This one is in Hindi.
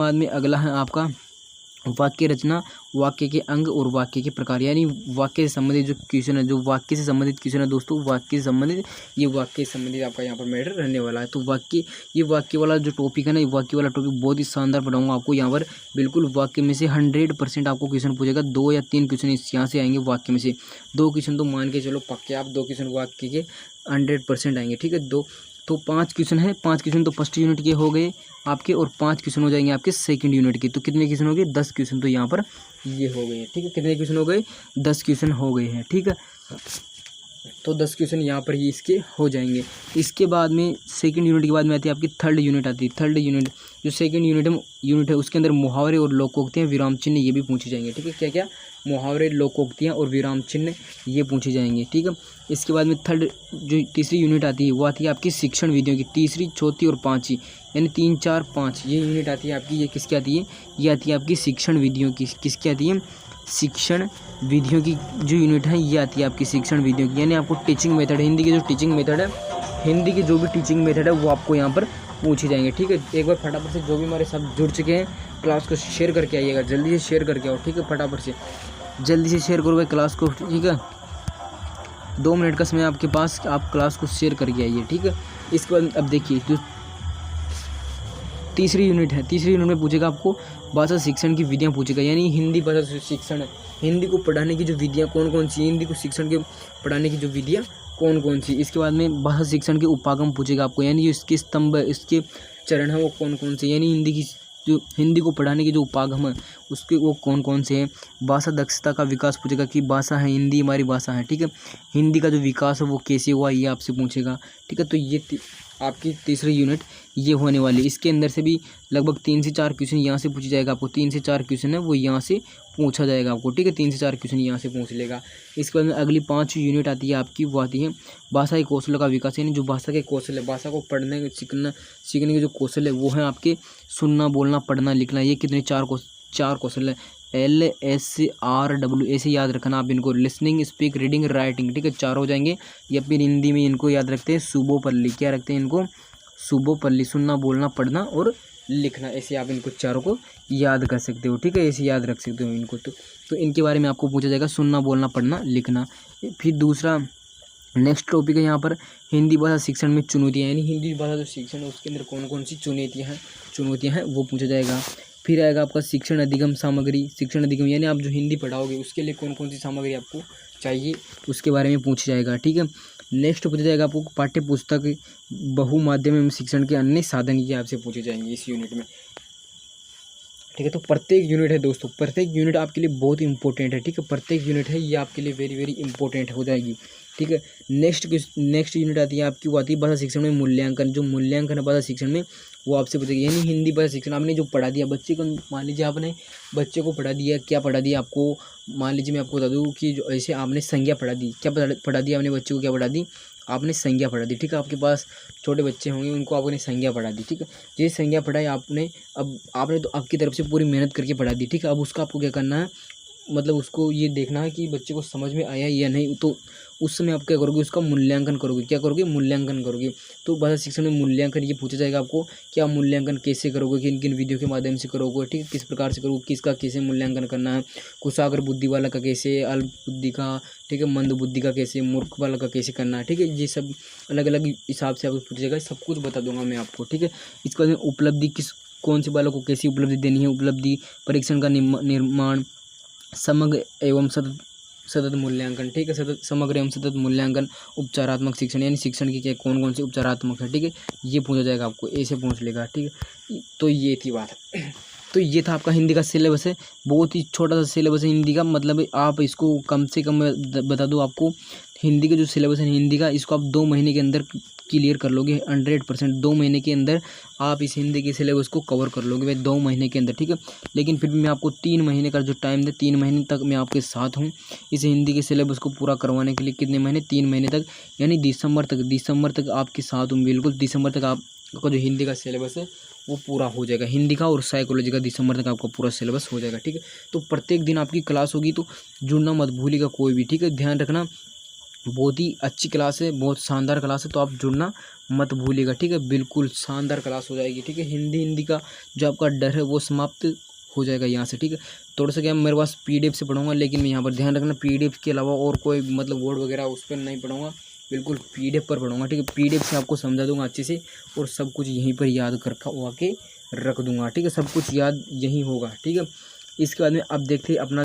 बाद में अगला है आपका वाक्य रचना, वाक्य के अंग और वाक्य के प्रकार, यानी वाक्य से संबंधित जो क्वेश्चन है, जो वाक्य से संबंधित क्वेश्चन है दोस्तों, वाक्य से संबंधित, ये वाक्य से संबंधित आपका यहाँ पर मैटर रहने वाला है। तो ये वाक्य वाला जो टॉपिक है ना, ये वाक्य वाला टॉपिक बहुत ही शानदार पढ़ाऊंगा आपको यहाँ पर। बिल्कुल वाक्य में से 100% आपको क्वेश्चन पूछेगा। 2 या 3 क्वेश्चन यहाँ से आएंगे वाक्य में से। 2 क्वेश्चन तो मान के चलो पक्के, आप 2 क्वेश्चन वाक्य के 100% आएंगे, ठीक है। तो 5 क्वेश्चन है, 5 क्वेश्चन तो फर्स्ट यूनिट के हो गए आपके, और 5 क्वेश्चन हो जाएंगे आपके सेकंड यूनिट के। तो कितने क्वेश्चन हो गए? 10 क्वेश्चन तो यहाँ पर ये हो गए हैं, ठीक है। कितने क्वेश्चन हो गए? 10 क्वेश्चन हो गए हैं, ठीक है। तो 10 क्वेश्चन यहाँ पर ही इसके हो जाएंगे। इसके बाद में सेकंड यूनिट के बाद में आती है आपकी थर्ड यूनिट आती है। थर्ड यूनिट जो सेकंड यूनिट है उसके अंदर मुहावरे और लोकोक्तियाँ, विराम चिन्ह ये भी पूछे जाएंगे, ठीक है। क्या क्या? मुहावरे, लोकोक्तियाँ और विराम चिन्ह ये पूछे जाएंगे, ठीक है। इसके बाद में थर्ड जो तीसरी यूनिट आती है वो आती है आपकी शिक्षण विधियों की, तीसरी, चौथी और पाँचवीं, यानी 3, 4, 5 ये यूनिट आती है आपकी। ये किसकी आती है? ये आती है आपकी शिक्षण विधियों की। किसकी आती है? शिक्षण विधियों की जो यूनिट है ये आती है आपकी शिक्षण विधियों की, यानी आपको टीचिंग मेथड, हिंदी के जो टीचिंग मेथड है, हिंदी की जो भी टीचिंग मेथड है वो आपको यहाँ पर पूछे जाएंगे, ठीक है। एक बार फटाफट से जो भी हमारे साथ जुड़ चुके हैं क्लास को शेयर करके आइएगा, जल्दी से शेयर करके आओ, ठीक है। फटाफट से जल्दी से शेयर करो भाई क्लास को, ठीक है। 2 मिनट का समय आपके पास, आप क्लास को शेयर करके आइए, ठीक है। इसके बाद अब देखिए जो तीसरी यूनिट है, तीसरी यूनिट में पूछेगा आपको भाषा शिक्षण की विधियाँ पूछेगा, यानी हिंदी भाषा शिक्षण, हिंदी को पढ़ाने की जो विधियाँ कौन कौन सी, हिंदी को शिक्षण के पढ़ाने की जो विधियाँ कौन कौन सी। इसके बाद में भाषा शिक्षण के उपागम पूछेगा आपको, यानी जो इसके स्तंभ, इसके चरण है वो कौन कौन से, यानी हिंदी को पढ़ाने के जो उपागम है उसके वो कौन कौन से हैं। भाषा दक्षता का विकास पूछेगा कि भाषा है, हिंदी हमारी भाषा है, ठीक है। हिंदी का जो विकास है वो कैसे हुआ ये आपसे पूछेगा, ठीक है। तो ये आपकी तीसरी यूनिट ये होने वाली। इसके अंदर से भी लगभग 3 से 4 क्वेश्चन यहाँ से पूछा जाएगा आपको। 3 से 4 क्वेश्चन है वो यहाँ से पूछा जाएगा आपको, ठीक है। 3 से 4 क्वेश्चन यहाँ से पूछ लेगा। इसके बाद में अगली 5 यूनिट आती है आपकी, वो आती है भाषा के कौशल का विकास, यानी जो भाषा के कौशल है, भाषा को पढ़ने सीखने के जो कौशल है वो है आपके सुनना, बोलना, पढ़ना, लिखना। ये कितने? 4 कौशल है। LSRW ऐसे याद रखना आप इनको, लिसनिंग, स्पीक, रीडिंग, राइटिंग, ठीक है। 4 हो जाएंगे। या फिर हिंदी में इनको याद रखते हैं सुबोपल्ली। क्या रखते हैं इनको? सुबोपल्ली, सुनना, बोलना, पढ़ना और लिखना। ऐसे आप इनको चारों को याद कर सकते हो, ठीक है। ऐसे याद रख सकते हो इनको। तो इनके बारे में आपको पूछा जाएगा, सुनना, बोलना, पढ़ना, लिखना। फिर दूसरा नेक्स्ट टॉपिक है यहाँ पर हिंदी भाषा शिक्षण में चुनौतियाँ, यानी हिंदी भाषा जो शिक्षण है उसके अंदर कौन कौन सी चुनौतियाँ हैं वो पूछा जाएगा। फिर आएगा आपका शिक्षण अधिगम सामग्री, शिक्षण अधिगम यानी आप जो हिंदी पढ़ाओगे उसके लिए कौन कौन सी सामग्री आपको चाहिए उसके बारे में पूछा जाएगा, ठीक है। नेक्स्ट पूछा जाएगा आपको पाठ्य पुस्तक, बहुमाध्यम शिक्षण के अन्य साधन, ये आपसे पूछे जाएंगे इस यूनिट में, ठीक है। तो प्रत्येक यूनिट है दोस्तों, प्रत्येक यूनिट आपके लिए बहुत इंपॉर्टेंट है, ठीक है। प्रत्येक यूनिट है ये आपके लिए वेरी वेरी इंपॉर्टेंट हो जाएगी, ठीक है। नेक्स्ट यूनिट आती है आपकी, वो आती है भाषा शिक्षण में मूल्यांकन। जो मूल्यांकन है भाषा शिक्षण में वो आपसे पूछेगी, यानी हिंदी भाषा शिक्षण आपने जो पढ़ा दिया बच्चे को, मान लीजिए आपने बच्चे को पढ़ा दिया, क्या पढ़ा दिया आपको, मान लीजिए मैं आपको बता दूँ कि जो ऐसे आपने संज्ञा पढ़ा दी, क्या पढ़ा दिया आपने बच्चे को, क्या पढ़ा दी आपने? संज्ञा पढ़ा दी, ठीक है। आपके पास छोटे बच्चे होंगे उनको आपने संज्ञा पढ़ा दी, ठीक है। ये संज्ञा पढ़ाई आपने, अब आपने तो आपकी तरफ से पूरी मेहनत करके पढ़ा दी, ठीक है। अब उसका आपको क्या करना है, मतलब उसको ये देखना है कि बच्चे को समझ में आया या नहीं। तो उस समय आप क्या करोगे, उसका मूल्यांकन करोगे। क्या करोगे? मूल्यांकन करोगे। तो भाषा शिक्षण में मूल्यांकन ये पूछा जाएगा आपको, क्या मूल्यांकन कैसे करोगे, किन किन विधियों के माध्यम से करोगे, ठीक है। किस प्रकार से करोगे, किसका कैसे मूल्यांकन करना है, कुशाग्र बुद्धि वाला का कैसे, अल्प बुद्धि का, ठीक है, मंद बुद्धि का कैसे, मूर्ख वाला का कैसे करना है, ठीक है। ये सब अलग अलग हिसाब से आपको पूछा जाएगा, सब कुछ बता दूंगा मैं आपको, ठीक है। इसके बाद उपलब्धि, कौन से बालों को कैसी उपलब्धि देनी है, उपलब्धि परीक्षण का निर्माण, समग्र एवं सतत मूल्यांकन, ठीक है। समग्र एवं सतत मूल्यांकन, उपचारात्मक शिक्षण, यानी शिक्षण की क्या कौन कौन सी उपचारात्मक है, ठीक है। ये पूछा जाएगा आपको, ऐसे पूछ लेगा, ठीक है। तो ये थी बात। तो ये था आपका हिंदी का सिलेबस है, बहुत ही छोटा सा सिलेबस है हिंदी का, मतलब आप इसको कम से कम बता दो आपको, हिंदी का जो सिलेबस है हिंदी का, इसको आप 2 महीने के अंदर क्लियर कर लोगे 100%। 2 महीने के अंदर आप इस हिंदी के सिलेबस को कवर कर लोगे भाई, 2 महीने के अंदर, ठीक है। लेकिन फिर भी मैं आपको 3 महीने का जो टाइम दे, 3 महीने तक मैं आपके साथ हूँ इस हिंदी के सिलेबस को पूरा करवाने के लिए। कितने महीने? 3 महीने तक, यानी दिसंबर तक आपके साथ हूँ बिल्कुल। दिसंबर तक आपका जो हिंदी का सिलेबस है वो पूरा हो जाएगा, हिंदी का और साइकोलॉजी का दिसंबर तक आपका पूरा सिलेबस हो जाएगा, ठीक है। तो प्रत्येक दिन आपकी क्लास होगी, तो जुड़ना मत भूलिएगा कोई भी, ठीक है। ध्यान रखना, बहुत ही अच्छी क्लास है, बहुत शानदार क्लास है, तो आप जुड़ना मत भूलिएगा, ठीक है। बिल्कुल शानदार क्लास हो जाएगी, ठीक है। हिंदी का जो आपका डर है वो समाप्त हो जाएगा यहाँ से, ठीक है। थोड़ा सा क्या मेरे पास PDF से पढ़ूंगा, लेकिन मैं यहाँ पर ध्यान रखना PDF के अलावा और कोई मतलब वर्ड वगैरह उस पर नहीं पढ़ूंगा, बिल्कुल PDF पर पढ़ूंगा, ठीक है। PDF से आपको समझा दूंगा अच्छे से, और सब कुछ यहीं पर याद करवा के रख दूंगा, ठीक है। सब कुछ याद यहीं होगा, ठीक है। इसके बाद में अब देखते हैं अपना